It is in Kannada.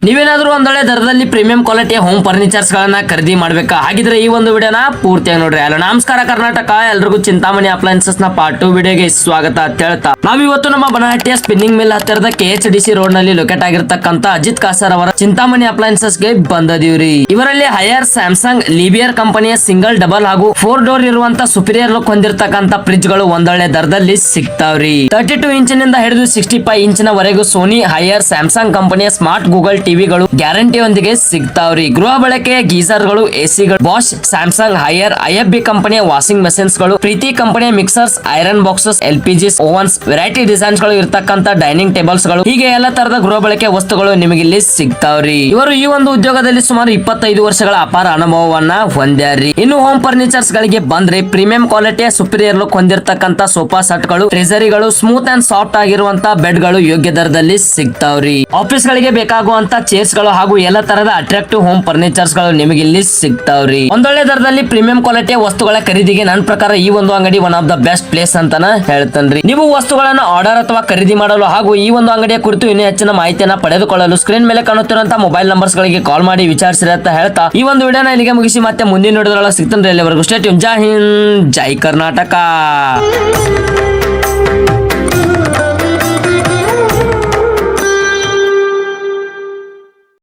ನೀವೇನಾದ್ರೂ ಒಂದೊಳ್ಳೆ ದರದಲ್ಲಿ ಪ್ರೀಮಿಯಂ ಕ್ವಾಲಿಟಿಯ ಹೋಮ್ ಫರ್ನಿಚರ್ಸ್ ಗಳನ್ನ ಖರೀದಿ ಮಾಡ್ಬೇಕಾ? ಹಾಗಿದ್ರೆ ಈ ಒಂದು ವಿಡಿಯೋನ ಪೂರ್ತಿಯಾಗಿ ನೋಡ್ರಿ. ಹಲೋ ನಮಸ್ಕಾರ ಕರ್ನಾಟಕ, ಎಲ್ರಿಗೂ ಚಿಂತಾಮಣಿ ಅಪ್ಲೈನ್ಸಸ್ ನ ಪಾರ್ಟ್ 2 ವಿಡಿಯೋಗೆ ಸ್ವಾಗತ ಅಂತ ಹೇಳ್ತಾ ನಾವಿವತ್ತು ನಮ್ಮ ಬನಹಟ್ಟಿಯ ಸ್ಪಿನ್ನಿಂಗ್ ಮಿಲ್ ಹತ್ತಿರದ KHDC ರೋಡ್ ನಲ್ಲಿ ಲೊಕೇಟ್ ಆಗಿರ್ತಕ್ಕಂತ ಅಜಿತ್ ಕಾಸರ್ ಅವರ ಚಿಂತಾಮಣಿ ಅಪ್ಲೈನ್ಸಸ್ ಗೆ ಬಂದದೀವ್ರಿ. ಇವರಲ್ಲಿ ಹೈಯರ್ ಸ್ಯಾಮ್ಸಂಗ್ ಲಿಬಿಯರ್ ಕಂಪನಿಯ ಸಿಂಗಲ್, ಡಬಲ್ ಹಾಗೂ 4 ಡೋರ್ ಇರುವಂತ ಸುಪೀರಿಯರ್ ಲುಕ್ ಹೊಂದಿರತಕ್ಕಂತ ಫ್ರಿಡ್ಜ್ ಗಳು ಒಂದೊಳ್ಳೆ ದರದಲ್ಲಿ ಸಿಗ್ತಾವ್ರಿ. 32 ಇಂಚಿನಿಂದ ಹಿಡಿದು 65 ಇಂಚಿನ ವರೆಗೂ ಸೋನಿ, ಹೈಯರ್, ಸ್ಯಾಮ್ಸಂಗ್ ಕಂಪನಿಯ ಸ್ಮಾರ್ಟ್ ಗೂಗಲ್ ಟಿವಿಗಳು ಗ್ಯಾರಂಟಿಯೊಂದಿಗೆ ಸಿಗ್ತಾವ್ರಿ. ಗೃಹ ಬಳಕೆಯ ಗೀಸರ್ ಗಳು, ಎಸಿಗಳು, ಬಾಷ್, ಸ್ಯಾಮ್ಸಂಗ್, ಹೈಯರ್, IFB ಕಂಪನಿಯ ವಾಷಿಂಗ್ ಮೆಷಿನ್ಸ್ ಗಳು, ಪ್ರೀತಿ ಕಂಪನಿಯ mixers, iron boxes, LPGs, ovens, variety designs ಗಳು ಇರತಕ್ಕಂತ ಡೈನಿಂಗ್ ಟೇಬಲ್ಸ್ ಗಳು, ಹೀಗೆ ಎಲ್ಲ ತರದ ಗೃಹ ಬಳಕೆಯ ವಸ್ತುಗಳು ನಿಮಗೆ ಇಲ್ಲಿ ಸಿಗ್ತಾವ್ರಿ. ಇವರು ಈ ಒಂದು ಉದ್ಯೋಗದಲ್ಲಿ ಸುಮಾರು 25 ವರ್ಷಗಳ ಅಪಾರ ಅನುಭವವನ್ನ ಹೊಂದ್ಯಾರ್ರಿ. ಇನ್ನು ಹೋಮ್ ಫರ್ನಿಚರ್ಸ್ ಗಳಿಗೆ ಬಂದ್ರೆ ಪ್ರೀಮಿಯಂ ಕ್ವಾಲಿಟಿಯ ಸುಪೀರಿಯರ್ ಲುಕ್ ಹೊಂದಿರತಕ್ಕಂತ ಸೋಫಾ ಸೆಟ್ ಗಳು, ಟ್ರೆಜರಿಗಳು, ಸ್ಮೂತ್ ಅಂಡ್ ಸಾಫ್ಟ್ ಆಗಿರುವಂತ ಬೆಡ್ ಗಳು ಯೋಗ್ಯ ದರದಲ್ಲಿ ಸಿಗ್ತಾವ್ರಿ. ಆಫೀಸ್ ಗಳಿಗೆ ಬೇಕಾಗುವಂತ ಚೇರ್ಸ್ ಗಳು ಹಾಗೂ ಎಲ್ಲ ತರದ ಅಟ್ರಾಕ್ಟಿವ್ ಹೋಮ್ ಫರ್ನಿಚರ್ಸ್ ಗಳು ನಿಮಗೆ ಇಲ್ಲಿ ಸಿಗ್ತಾವ್ರಿ. ಒಂದೊಳ್ಳೆ ದರದಲ್ಲಿ ಪ್ರೀಮಿಯಂ ಕ್ವಾಲಿಟಿಯ ವಸ್ತುಗಳ ಖರೀದಿಗೆ ನನ್ನ ಪ್ರಕಾರ ಈ ಒಂದು ಅಂಗಡಿ one of the best place ಅಂತಾನ ಹೇಳ್ತೇನ್ರಿ. ನೀವು ವಸ್ತುಗಳನ್ನ ಆರ್ಡರ್ ಅಥವಾ ಖರೀದಿ ಮಾಡಲು ಹಾಗೂ ಈ ಒಂದು ಅಂಗಡಿಯ ಕುರಿತು ಇನ್ನೂ ಹೆಚ್ಚಿನ ಮಾಹಿತಿಯನ್ನ ಪಡೆದುಕೊಳ್ಳಲು ಸ್ಕ್ರೀನ್ ಮೇಲೆ ಕಾಣುತ್ತಿರುವಂತಹ ಮೊಬೈಲ್ ನಂಬರ್ಸ್ ಗಳಿಗೆ ಕಾಲ್ ಮಾಡಿ ವಿಚಾರಿಸಿರಿ ಅಂತ ಹೇಳ್ತಾ ಈ ಒಂದು ವಿಡಿಯೋನ ಇಲ್ಲಿಗೆ ಮುಗಿಸಿ ಮತ್ತೆ ಮುಂದಿನ ವಿಡಿಯೋದೊಳಗೆ ಸಿಗ್ತೇನೆ. ಅಲ್ಲಿವರೆಗೂ ಸ್ಟೇ ಟ್ಯೂನ್. ಜೈ ಹಿಂದ್, ಜೈ ಕರ್ನಾಟಕ.